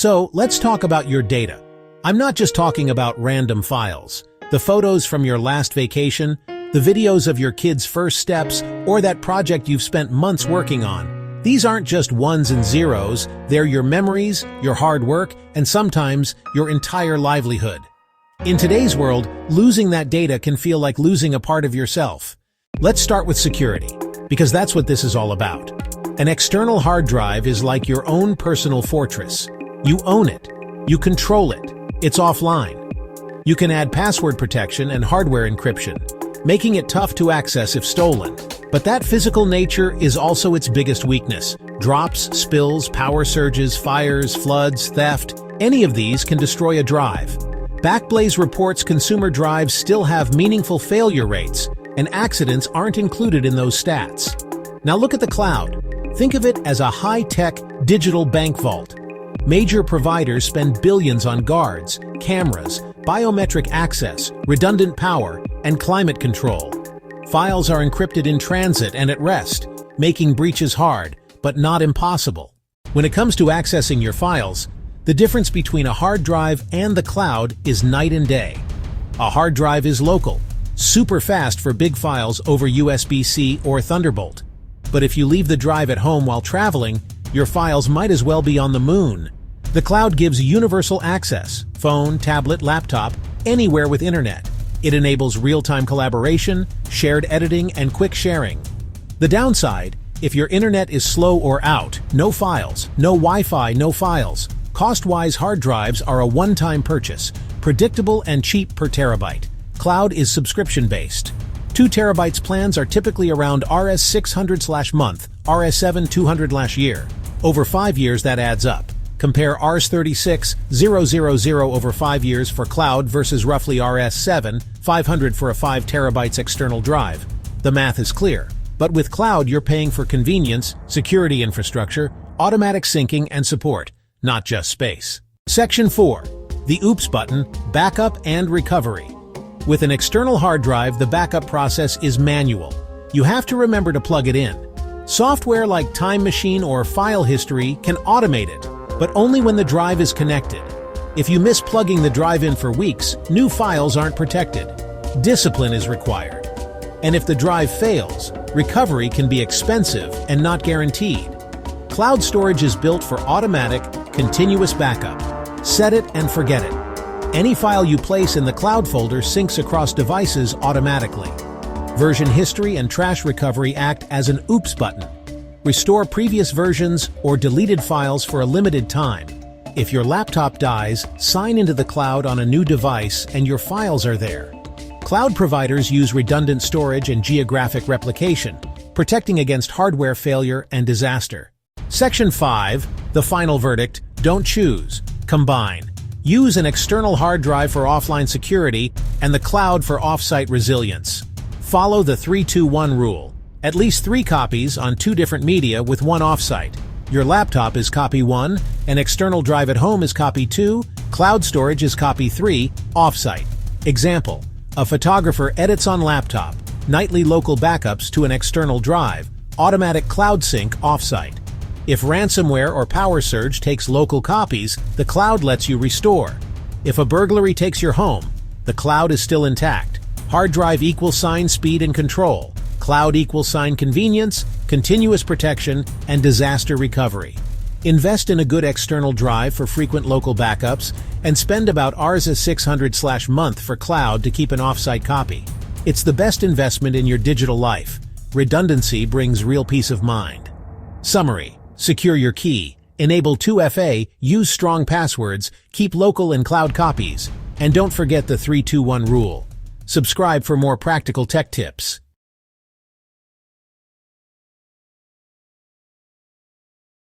So let's talk about your data. I'm not just talking about random files. The photos from your last vacation, the videos of your kids' first steps, or that project you've spent months working on. These aren't just ones and zeros, they're your memories, your hard work, and sometimes your entire livelihood. In today's world, losing that data can feel like losing a part of yourself. Let's start with security, because that's what this is all about. An external hard drive is like your own personal fortress. You own it. You control it. It's offline. You can add password protection and hardware encryption, making it tough to access if stolen. But that physical nature is also its biggest weakness. Drops, spills, power surges, fires, floods, theft, any of these can destroy a drive. Backblaze reports consumer drives still have meaningful failure rates, and accidents aren't included in those stats. Now look at the cloud. Think of it as a high-tech digital bank vault. Major providers spend billions on guards, cameras, biometric access, redundant power, and climate control. Files are encrypted in transit and at rest, making breaches hard, but not impossible. When it comes to accessing your files, the difference between a hard drive and the cloud is night and day. A hard drive is local, super fast for big files over USB-C or Thunderbolt. But if you leave the drive at home while traveling, your files might as well be on the moon. The cloud gives universal access, phone, tablet, laptop, anywhere with internet. It enables real-time collaboration, shared editing, and quick sharing. The downside, if your internet is slow or out, no files, no Wi-Fi, no files. Cost-wise, hard drives are a one-time purchase, predictable and cheap per terabyte. Cloud is subscription-based. 2 terabytes plans are typically around Rs 600/month, Rs 200/year. Over 5 years that adds up. Compare Rs 36,000 over 5 years for cloud versus roughly Rs 7,500 for a 5 terabytes external drive. The math is clear. But with cloud, you're paying for convenience, security infrastructure, automatic syncing, and support, not just space. Section 4. The Oops button, Backup and Recovery. With an external hard drive, the backup process is manual. You have to remember to plug it in. Software like Time Machine or File History can automate it, but only when the drive is connected. If you miss plugging the drive in for weeks, new files aren't protected. Discipline is required. And if the drive fails, recovery can be expensive and not guaranteed. Cloud storage is built for automatic, continuous backup. Set it and forget it. Any file you place in the cloud folder syncs across devices automatically. Version history and trash recovery act as an Oops button. Restore previous versions or deleted files for a limited time. If your laptop dies, sign into the cloud on a new device and your files are there. Cloud providers use redundant storage and geographic replication, protecting against hardware failure and disaster. Section 5. The final verdict. Don't choose. Combine. Use an external hard drive for offline security and the cloud for off-site resilience. Follow the 3-2-1 rule. At least 3 copies on 2 different media with 1 off-site. Your laptop is copy 1, an external drive at home is copy 2, cloud storage is copy 3, off-site. Example: a photographer edits on laptop, nightly local backups to an external drive, automatic cloud sync off-site. If ransomware or power surge takes local copies, the cloud lets you restore. If a burglary takes your home, the cloud is still intact. Hard drive equals sign speed and control. Cloud equals sign convenience, continuous protection, and disaster recovery. Invest in a good external drive for frequent local backups and spend about Rs 600/month for cloud to keep an off-site copy. It's the best investment in your digital life. Redundancy brings real peace of mind. Summary. Secure your key, enable 2FA, use strong passwords, keep local and cloud copies, and don't forget the 3-2-1 rule. Subscribe for more practical tech tips.